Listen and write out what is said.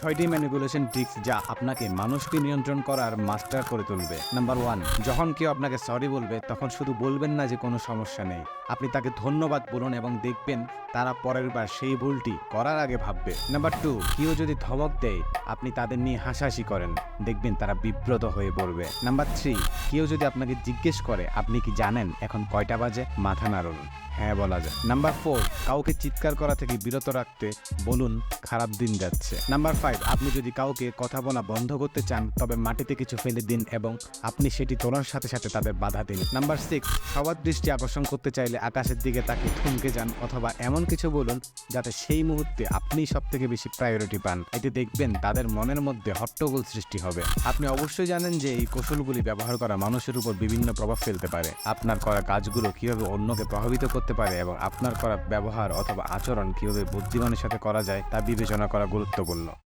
6টি manipulation tricks যা আপনাকে মানুষকে নিয়ন্ত্রণ করার মাস্টার করে তুলবে। নাম্বার 1, যখন কেউ আপনাকে সরি বলবে তখন শুধু বলবেন না যে কোনো সমস্যা নেই, আপনি তাকে ধন্যবাদ বলুন এবং দেখবেন তারা পরের বার সেই ভুলটি করার আগে ভাববে। নাম্বার 2, কেউ যদি ধমক দেয় আপনি তাদের নিয়ে হাসাহাসি করেন, দেখবেন তারা বিব্রত হয়ে পড়বে। নাম্বার 3, কেউ যদি আপনাকে জিজ্ঞেস করে আপনি কি জানেন এখন কয়টা বাজে, মাথা নাড়ুন, হ্যাঁ বলা যায়। নাম্বার 4, কাউকে চিৎকার করা থেকে বিরত রাখতে বলুন খারাপ দিন যাচ্ছে। নাম্বার 5, আপনি যদি কাউকে কথা বলা বন্ধ করতে চান তবে মাটিতে কিছু ফেলে দিন এবং আপনি সেটি তোলার সাথে সাথে তাদের বাধা দিন। নাম্বার 6, সবার দৃষ্টি আকর্ষণ করতে চাইলে আকাশের দিকে তাকে থমকে যান অথবা এমন কিছু বলুন যাতে সেই মুহূর্তে আপনিই সব থেকে বেশি প্রায়োরিটি পান। এতে দেখবেন তাদের মনের মধ্যে হট্টগোল সৃষ্টি হবে। আপনি অবশ্যই জানেন যে এই কৌশলগুলি ব্যবহার করা মানুষের উপর বিভিন্ন প্রভাব ফেলতে পারে। আপনার করা কাজগুলো কিভাবে অন্যকে প্রভাবিত করতে পারে এবং আপনার করা ব্যবহার অথবা আচরণ কিভাবে বুদ্ধিমানের সাথে করা যায় তা বিবেচনা করা গুরুত্বপূর্ণ।